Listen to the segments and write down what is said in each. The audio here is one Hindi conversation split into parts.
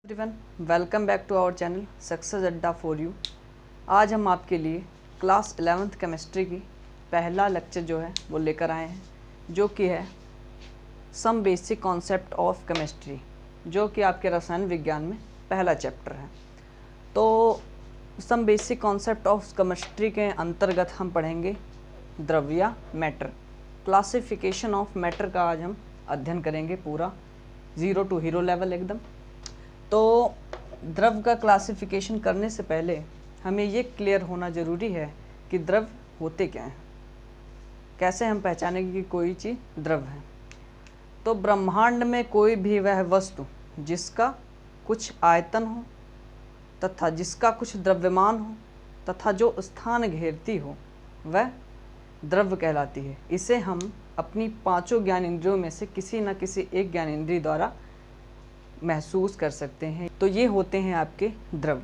Everyone, welcome back to our channel Success Adda for you. आज हम आपके लिए क्लास 11th केमिस्ट्री की पहला लेक्चर जो है वो लेकर आए हैं, जो कि है some basic concept of chemistry, जो कि आपके रसायन विज्ञान में पहला चैप्टर है। तो some basic concept of chemistry के अंतर्गत हम पढ़ेंगे द्रव्य या मैटर। क्लासिफिकेशन ऑफ मैटर का आज हम अध्ययन करेंगे, पूरा 0 to हीरो लेवल एकदम। तो द्रव का क्लासिफिकेशन करने से पहले हमें ये क्लियर होना ज़रूरी है कि द्रव होते क्या हैं, कैसे हम पहचानेंगे कि कोई चीज़ द्रव है। तो ब्रह्मांड में कोई भी वह वस्तु जिसका कुछ आयतन हो तथा जिसका कुछ द्रव्यमान हो तथा जो स्थान घेरती हो, वह द्रव्य कहलाती है। इसे हम अपनी पांचों ज्ञानेंद्रियों में से किसी न किसी एक ज्ञानेंद्रिय द्वारा महसूस कर सकते हैं। तो ये होते हैं आपके द्रव।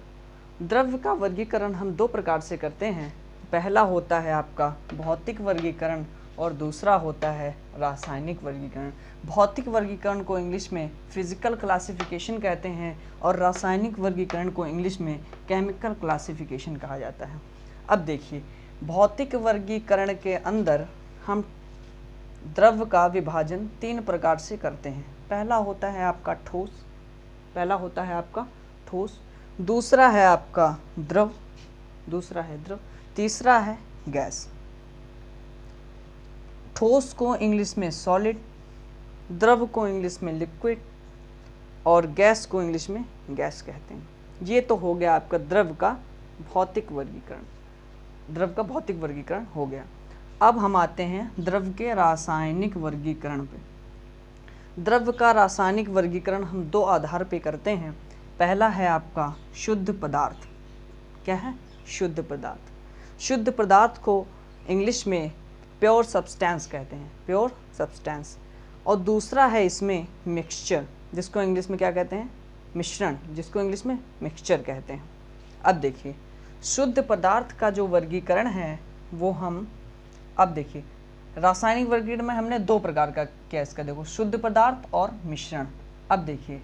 द्रव्य का वर्गीकरण हम दो प्रकार से करते हैं। पहला होता है आपका भौतिक वर्गीकरण और दूसरा होता है रासायनिक वर्गीकरण। भौतिक वर्गीकरण को इंग्लिश में फिजिकल क्लासिफिकेशन कहते हैं और रासायनिक वर्गीकरण को इंग्लिश में केमिकल क्लासिफिकेशन कहा जाता है। अब देखिए, भौतिक वर्गीकरण के अंदर हम द्रव्य का विभाजन तीन प्रकार से करते हैं। पहला होता है आपका ठोस, दूसरा है आपका द्रव, तीसरा है गैस। ठोस को इंग्लिश में सॉलिड, द्रव को इंग्लिश में लिक्विड और गैस को इंग्लिश में गैस कहते हैं। ये तो हो गया आपका द्रव का भौतिक वर्गीकरण हो गया। अब हम आते हैं द्रव के रासायनिक वर्गीकरण पे। द्रव्य का रासायनिक वर्गीकरण हम दो आधार पे करते हैं। पहला है आपका शुद्ध पदार्थ। क्या है? शुद्ध पदार्थ। शुद्ध पदार्थ को इंग्लिश में प्योर सब्सटेंस कहते हैं, प्योर सब्सटेंस। और दूसरा है इसमें मिक्सचर, जिसको इंग्लिश में क्या कहते हैं? मिश्रण, जिसको इंग्लिश में मिक्सचर कहते हैं। अब देखिए, शुद्ध पदार्थ का जो वर्गीकरण है वो हम, अब देखिए, रासायनिक वर्गीकरण में हमने दो प्रकार का किया इसका, देखो, शुद्ध पदार्थ और मिश्रण। अब देखिए,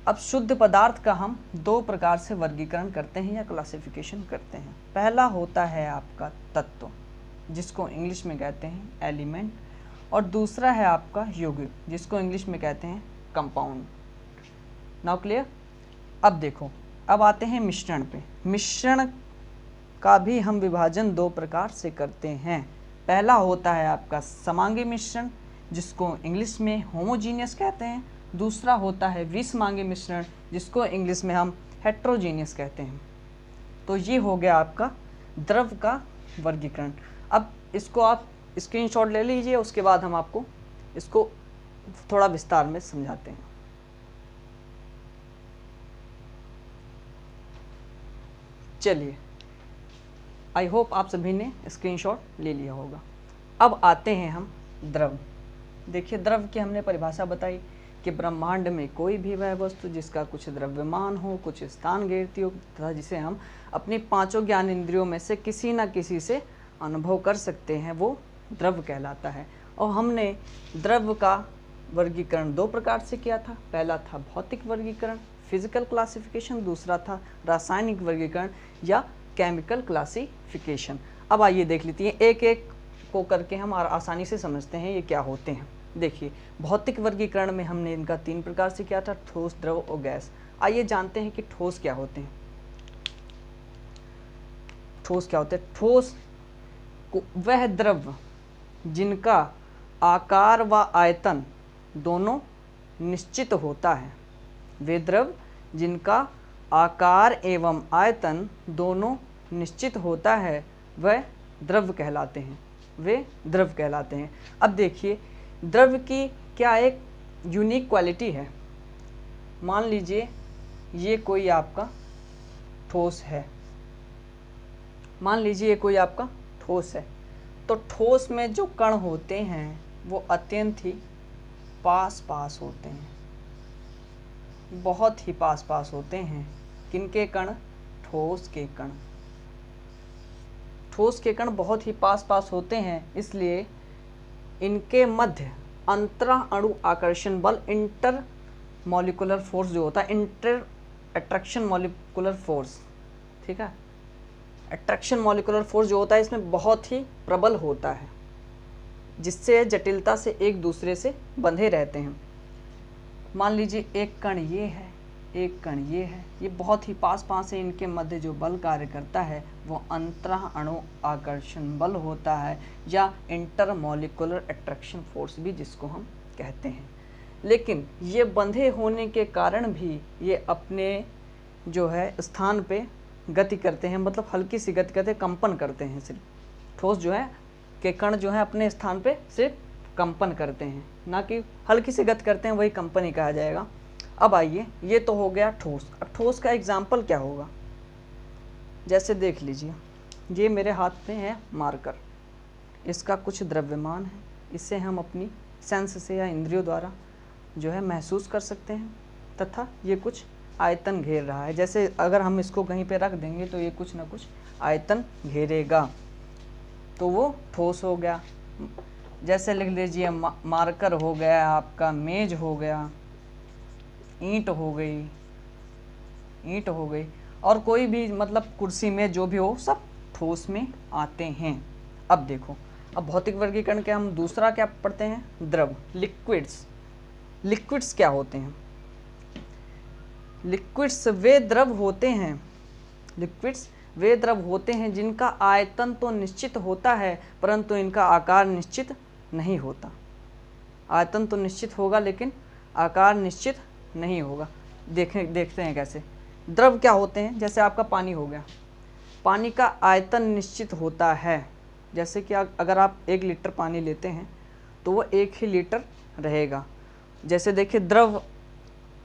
अब शुद्ध पदार्थ का हम दो प्रकार से वर्गीकरण करते हैं या क्लासिफिकेशन करते हैं। पहला होता है आपका तत्व, जिसको इंग्लिश में कहते हैं एलिमेंट, और दूसरा है आपका यौगिक, जिसको इंग्लिश में कहते हैं कंपाउंड। Now clear? अब देखो, अब आते हैं मिश्रण पे। मिश्रण का भी हम विभाजन दो प्रकार से करते हैं। पहला होता है आपका समांगी मिश्रण, जिसको इंग्लिश में होमोजीनियस कहते हैं। दूसरा होता है विसमांगी मिश्रण, जिसको इंग्लिश में हम हेट्रोजीनियस कहते हैं। तो ये हो गया आपका द्रव का वर्गीकरण। अब इसको आप स्क्रीनशॉट ले लीजिए, उसके बाद हम आपको इसको थोड़ा विस्तार में समझाते हैं। चलिए, आई होप आप सभी ने स्क्रीनशॉट ले लिया होगा। अब आते हैं हम द्रव। देखिए, द्रव की हमने परिभाषा बताई कि ब्रह्मांड में कोई भी वह वस्तु जिसका कुछ द्रव्यमान हो, कुछ स्थान घेरती हो तथा जिसे हम अपनी पांचों ज्ञान इंद्रियों में से किसी न किसी से अनुभव कर सकते हैं, वो द्रव कहलाता है। और हमने द्रव का वर्गीकरण दो प्रकार से किया था। पहला था भौतिक वर्गीकरण, फिजिकल क्लासिफिकेशन, दूसरा था रासायनिक वर्गीकरण या केमिकल क्लासिफिकेशन। अब आइए देख लेते हैं, एक एक को करके हम आसानी से समझते हैं ये क्या होते हैं। देखिए, भौतिक वर्गीकरण में हमने इनका तीन प्रकार से किया था, ठोस, द्रव और गैस। आइए जानते हैं कि ठोस क्या होते हैं। ठोस वह द्रव्य जिनका आकार व आयतन दोनों निश्चित होता है। वे द्रव्य जिनका आकार एवं आयतन दोनों निश्चित होता है, वह द्रव्य कहलाते हैं। अब देखिए, द्रव्य की क्या एक यूनिक क्वालिटी है। मान लीजिए ये कोई आपका ठोस है, तो ठोस में जो कण होते हैं वो अत्यंत ही पास होते हैं, बहुत ही पास होते हैं। किनके कण? ठोस के कण बहुत ही पास होते हैं, इसलिए इनके मध्य अंतरा अणु आकर्षण बल, इंटर मॉलिक्यूलर फोर्स जो होता है, इंटर अट्रैक्शन मॉलिक्यूलर फोर्स, ठीक है। अट्रैक्शन मॉलिक्यूलर फोर्स जो होता है इसमें बहुत ही प्रबल होता है, जिससे जटिलता से एक दूसरे से बंधे रहते हैं। मान लीजिए एक कण ये है, एक कण ये है, ये बहुत ही पास पास है, इनके मध्य जो बल कार्य करता है वो अंतरह अणु आकर्षण बल होता है, या इंटरमॉलिक्यूलर अट्रैक्शन फोर्स भी जिसको हम कहते हैं। लेकिन ये बंधे होने के कारण भी ये अपने जो है स्थान पे गति करते हैं, मतलब हल्की सी गति करते, कंपन करते हैं। सिर्फ ठोस जो है के कण जो है अपने स्थान पे सिर्फ कंपन करते हैं, ना कि हल्की सी गति करते हैं, वही कंपन ही कहा जाएगा। अब आइए, ये तो हो गया ठोस। अब ठोस का एग्जाम्पल क्या होगा, जैसे देख लीजिए, ये मेरे हाथ में है मार्कर, इसका कुछ द्रव्यमान है, इसे हम अपनी सेंस से या इंद्रियों द्वारा जो है महसूस कर सकते हैं, तथा ये कुछ आयतन घेर रहा है। जैसे अगर हम इसको कहीं पे रख देंगे तो ये कुछ ना कुछ आयतन घेरेगा, तो वो ठोस हो गया। जैसे लिख लीजिए मार्कर हो गया, आपका मेज हो गया, ईंट हो गई, ईंट हो गई, और कोई भी मतलब कुर्सी में जो भी हो, सब ठोस में आते हैं। अब देखो, अब भौतिक वर्गीकरण के हम दूसरा क्या पढ़ते हैं, द्रव, लिक्विड्स। लिक्विड्स क्या होते हैं, लिक्विड्स वे द्रव होते हैं, लिक्विड्स वे द्रव होते हैं जिनका आयतन तो निश्चित होता है परंतु इनका आकार निश्चित नहीं होता। आयतन तो निश्चित होगा लेकिन आकार निश्चित नहीं होगा। देखते हैं कैसे। द्रव क्या होते हैं, जैसे आपका पानी हो गया, पानी का आयतन निश्चित होता है। जैसे कि अगर आप 1 लीटर पानी लेते हैं तो वो 1 ही लीटर रहेगा। जैसे देखिए, द्रव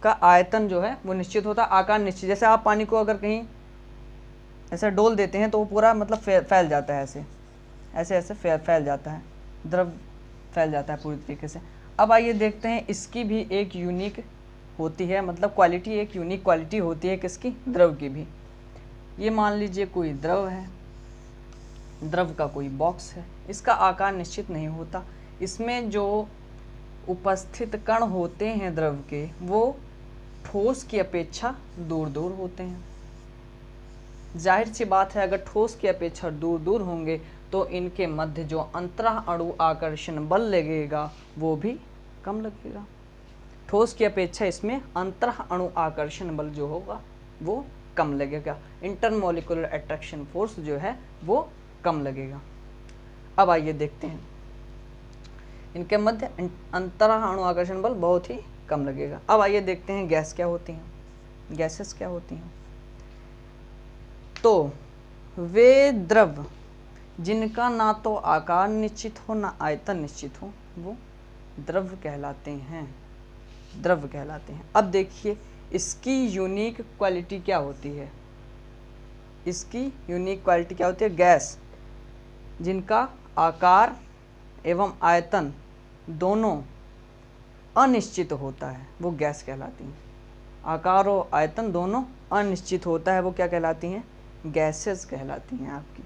का आयतन जो है वो निश्चित होता है, आकार निश्चित। जैसे आप पानी को अगर कहीं ऐसे डोल देते हैं तो वो पूरा मतलब फैल जाता है, ऐसे फैल जाता है, द्रव फैल जाता है पूरी तरीके से। अब आइए देखते हैं, इसकी भी एक यूनिक होती है, मतलब क्वालिटी, एक यूनिक क्वालिटी होती है किसकी, द्रव की भी। ये मान लीजिए कोई द्रव है, द्रव का कोई बॉक्स है, इसका आकार निश्चित नहीं होता। इसमें जो उपस्थित कण होते हैं द्रव के, वो ठोस की अपेक्षा दूर दूर होते हैं। जाहिर सी बात है, अगर ठोस की अपेक्षा दूर दूर होंगे तो इनके मध्य जो अंतरह अणु आकर्षण बल लगेगा वो भी कम लगेगा। ठोस की अपेक्षा इसमें अंतरह अणु आकर्षण बल जो होगा वो कम लगेगा, इंटरमॉलिक्यूलर अट्रैक्शन फोर्स जो है वो कम लगेगा। अब आइए देखते हैं, इनके मध्य अंतरह अणु आकर्षण बल बहुत ही कम लगेगा। अब आइए देखते हैं गैस क्या होती हैं, गैसेस क्या होती हैं। तो वे द्रव जिनका ना तो आकार निश्चित हो ना आयतन निश्चित हो, वो द्रव कहलाते हैं, द्रव कहलाते हैं। अब देखिए, इसकी यूनिक क्वालिटी क्या होती है, इसकी यूनिक क्वालिटी क्या होती है, गैस जिनका आकार एवं आयतन दोनों अनिश्चित होता है वो गैस कहलाती हैं। आकार और आयतन दोनों अनिश्चित होता है वो क्या कहलाती हैं, गैसेस कहलाती हैं आपकी।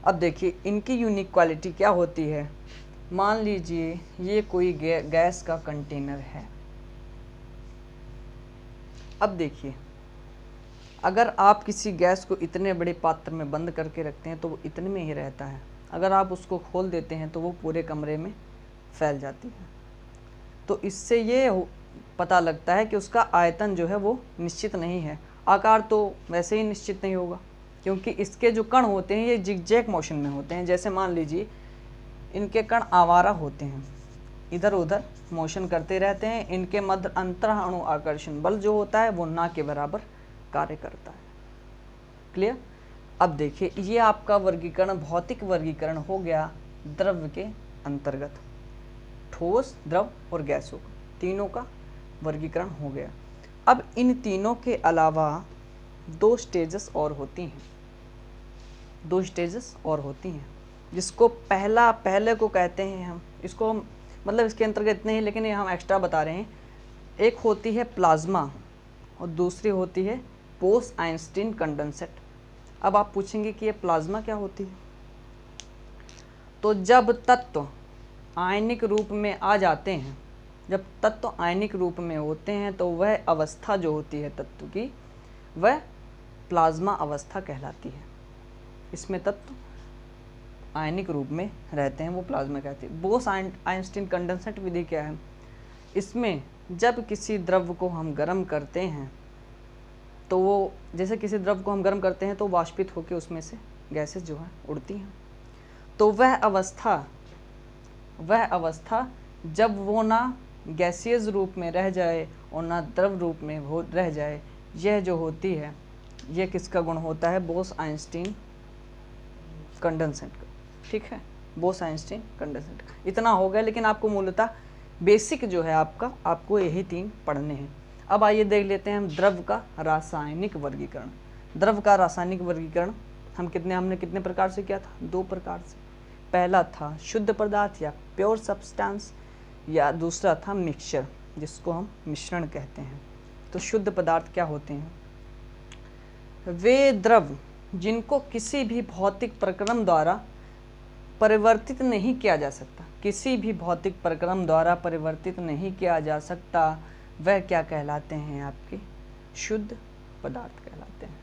अब देखिए, इनकी यूनिक क्वालिटी क्या होती है। मान लीजिए ये कोई गैस का कंटेनर है। अब देखिए, अगर आप किसी गैस को इतने बड़े पात्र में बंद करके रखते हैं तो वो इतने में ही रहता है, अगर आप उसको खोल देते हैं तो वो पूरे कमरे में फैल जाती है। तो इससे ये पता लगता है कि उसका आयतन जो है वो निश्चित नहीं है, आकार तो वैसे ही निश्चित नहीं होगा, क्योंकि इसके जो कण होते हैं ये जिगजैग मोशन में होते हैं। जैसे मान लीजिए इनके कण आवारा होते हैं, इधर उधर मोशन करते रहते हैं, इनके मध्य अंतरह अणु आकर्षण बल जो होता है वो ना के बराबर कार्य करता है। क्लियर। अब देखिए, ये आपका वर्गीकरण, भौतिक वर्गीकरण हो गया द्रव के अंतर्गत, ठोस, द्रव और गैसों का, तीनों का वर्गीकरण हो गया। अब इन तीनों के अलावा 2 स्टेजेस और होती हैं, 2 स्टेजेस और होती हैं, जिसको पहले को कहते हैं हम, इसको मतलब इसके अंतर्गत इतने ही, लेकिन ये हम एक्स्ट्रा बता रहे हैं। एक होती है प्लाज्मा और दूसरी होती है पोस्ट आइंस्टीन कंडेंसेट। अब आप पूछेंगे कि ये प्लाज्मा क्या होती है, तो जब तत्व आयनिक रूप में आ जाते हैं, जब तत्व आयनिक रूप में होते हैं तो वह अवस्था जो होती है तत्व की, वह प्लाज्मा अवस्था कहलाती है। इसमें तत्व आयनिक रूप में रहते हैं, वो प्लाज्मा कहते हैं। बोस आइंस्टीन कंडेंसेट विधि क्या है? इसमें जब किसी द्रव को हम गर्म करते हैं तो वो, जैसे किसी द्रव को हम गर्म करते हैं तो वाष्पित होकर उसमें से गैसेस जो है उड़ती हैं। तो वह अवस्था जब वो ना गैसियस रूप में रह जाए और ना द्रव रूप में रह जाए, यह जो होती है, यह किसका गुण होता है? बोस आइंस्टीन कंडेंसेट का। ठीक है, बोस आइंस्टीन कंडेंसेट का। इतना हो गया, लेकिन आपको मूलतः बेसिक जो है आपको यही 3 पढ़ने हैं। अब आइए देख लेते हैं हम द्रव का रासायनिक वर्गीकरण। द्रव का रासायनिक वर्गीकरण हमने कितने प्रकार से किया था? 2 प्रकार से। पहला था शुद्ध पदार्थ या प्योर सब्सटेंस, या दूसरा था मिक्सचर, जिसको हम मिश्रण कहते हैं। तो शुद्ध पदार्थ क्या होते हैं? वे द्रव जिनको किसी भी भौतिक प्रक्रम द्वारा परिवर्तित नहीं किया जा सकता, किसी भी भौतिक प्रक्रम द्वारा परिवर्तित नहीं किया जा सकता, वह क्या कहलाते हैं? आपके शुद्ध पदार्थ कहलाते हैं।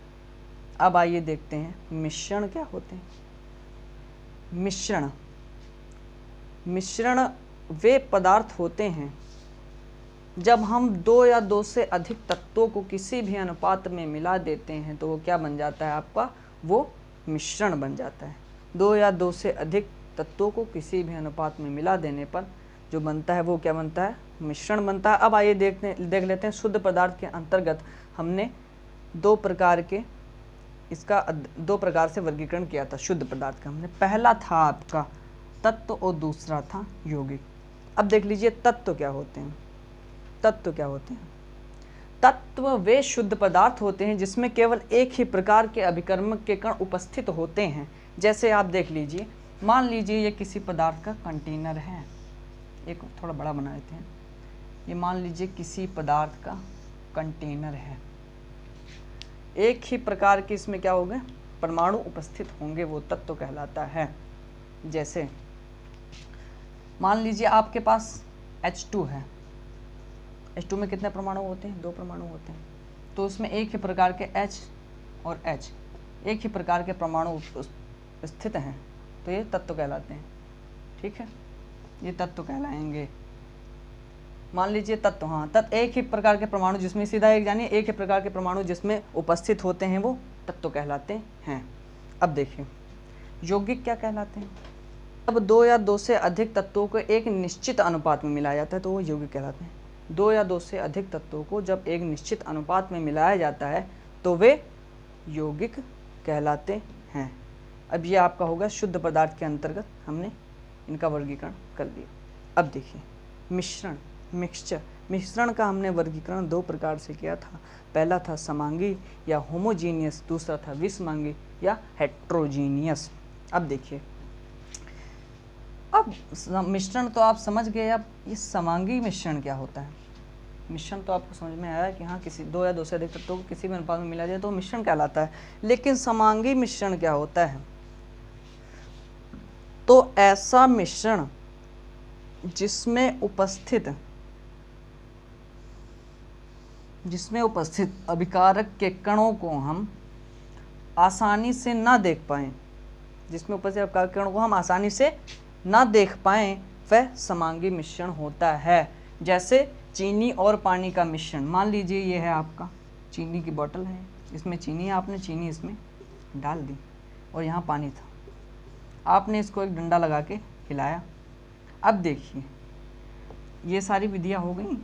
अब आइए देखते हैं मिश्रण क्या होते हैं। मिश्रण वे पदार्थ होते हैं जब हम 2 या 2 से अधिक तत्वों को किसी भी अनुपात में मिला देते हैं तो वो क्या बन जाता है आपका? वो मिश्रण बन जाता है। 2 या 2 से अधिक तत्वों को किसी भी अनुपात में मिला देने पर जो बनता है वो क्या बनता है? मिश्रण बनता है। अब आइए देख लेते हैं शुद्ध पदार्थ के अंतर्गत हमने 2 प्रकार से वर्गीकरण किया था शुद्ध पदार्थ का। हमने पहला था आपका तत्व और दूसरा था यौगिक। अब देख लीजिए तत्व क्या होते हैं। तत्व वे शुद्ध पदार्थ होते हैं जिसमें केवल एक ही प्रकार के अभिकर्मक के कण उपस्थित होते हैं। जैसे आप देख लीजिए, मान लीजिए ये किसी पदार्थ का कंटेनर है, एक थोड़ा बड़ा बना लेते हैं। ये मान लीजिए किसी पदार्थ का कंटेनर है, एक ही प्रकार के इसमें क्या होंगे? परमाणु उपस्थित होंगे, वो तत्व कहलाता है। जैसे मान लीजिए आपके पास H2 है, H2 में कितने परमाणु होते हैं? 2 परमाणु होते हैं। तो उसमें एक ही प्रकार के H और H, एक ही प्रकार के परमाणु स्थित हैं, तो ये तत्व कहलाते हैं। ठीक है, ये तत्व कहलाएंगे। मान लीजिए तत्व एक ही प्रकार के परमाणु जिसमें सीधा एक जानिए एक ही प्रकार के परमाणु जिसमें उपस्थित होते हैं वो तत्व कहलाते हैं। अब देखिए यौगिक क्या कहलाते हैं? अब 2 या 2 से अधिक तत्वों को एक निश्चित अनुपात में मिलाया जाता है तो वो यौगिक कहलाते हैं। 2 या 2 से अधिक तत्वों को जब एक निश्चित अनुपात में मिलाया जाता है तो वे यौगिक कहलाते हैं। अब ये आपका होगा शुद्ध पदार्थ के अंतर्गत हमने इनका वर्गीकरण कर लिया। अब देखिए मिश्रण का हमने वर्गीकरण 2 प्रकार से किया था। पहला था समांगी या होमोजीनियस, दूसरा था विषमांगी या हेट्रोजीनियस। अब देखिए, अब मिश्रण तो आप समझ गए। अब ये समांगी मिश्रण क्या होता है? मिश्रण तो आपको समझ में आया कि हाँ, किसी 2 या 2 से अधिक तत्वों को किसी भी अनुपात में मिला जाए तो मिश्रण कहलाता है। लेकिन समांगी मिश्रण क्या होता है? तो ऐसा मिश्रण जिसमें उपस्थित अभिकारक के कणों को हम आसानी से ना देख पाएं, वह समांगी मिश्रण होता है। जैसे चीनी और पानी का मिश्रण। मान लीजिए ये है आपका चीनी की बोतल है, इसमें चीनी है, आपने चीनी इसमें डाल दी और यहाँ पानी था, आपने इसको एक डंडा लगा के हिलाया। अब देखिए ये सारी विधियाँ हो गई।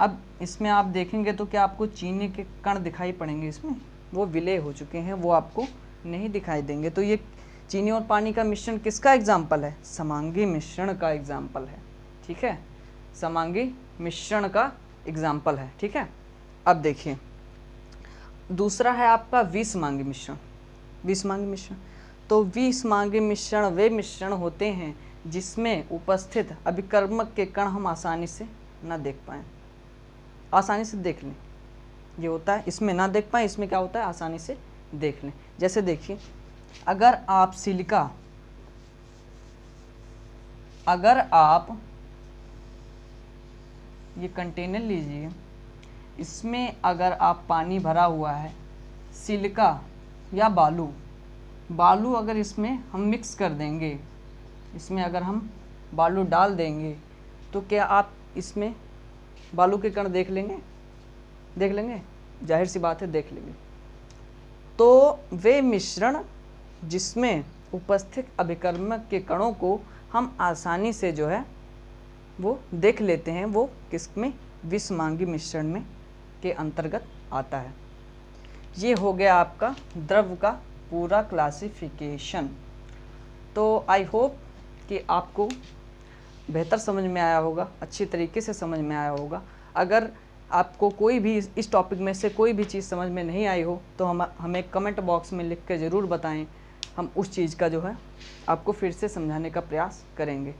अब इसमें आप देखेंगे तो क्या आपको चीनी के कण दिखाई पड़ेंगे? इसमें वो विलय हो चुके हैं, वो आपको नहीं दिखाई देंगे। तो ये चीनी और पानी का मिश्रण किसका एग्जाम्पल है? समांगी मिश्रण का एग्जाम्पल है। ठीक है, समांगी मिश्रण का एग्जाम्पल है। ठीक है, अब देखिए दूसरा है आपका विषमांगी मिश्रण। तो विषमांगी मिश्रण वे मिश्रण होते हैं जिसमें उपस्थित अभिकर्मक के कण हम आसानी से ना देख पाएँ, आसानी से देख लें। ये होता है, इसमें ना देख पाएँ, इसमें क्या होता है? आसानी से देख लें। जैसे देखिए, अगर आप ये कंटेनर लीजिए, इसमें अगर आप पानी भरा हुआ है, सिलिका या बालू अगर इसमें हम मिक्स कर देंगे, इसमें अगर हम बालू डाल देंगे तो क्या आप इसमें बालू के कण देख लेंगे? जाहिर सी बात है, देख लेंगे। तो वे मिश्रण जिसमें उपस्थित अभिकर्मक के कणों को हम आसानी से जो है वो देख लेते हैं, वो किसमें? विषमांगी मिश्रण में के अंतर्गत आता है। ये हो गया आपका द्रव का पूरा क्लासिफिकेशन। तो आई होप कि आपको बेहतर समझ में आया होगा, अच्छी तरीके से समझ में आया होगा। अगर आपको कोई भी इस टॉपिक में से कोई भी चीज़ समझ में नहीं आई हो तो हमें कमेंट बॉक्स में लिख के ज़रूर बताएं। हम उस चीज़ का जो है आपको फिर से समझाने का प्रयास करेंगे।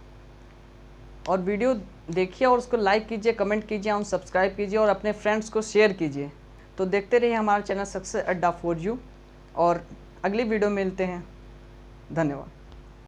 और वीडियो देखिए और उसको लाइक कीजिए, कमेंट कीजिए और सब्सक्राइब कीजिए और अपने फ्रेंड्स को शेयर कीजिए। तो देखते रहिए हमारा channel Success Adda for you, और अगली वीडियो में मिलते हैं। धन्यवाद।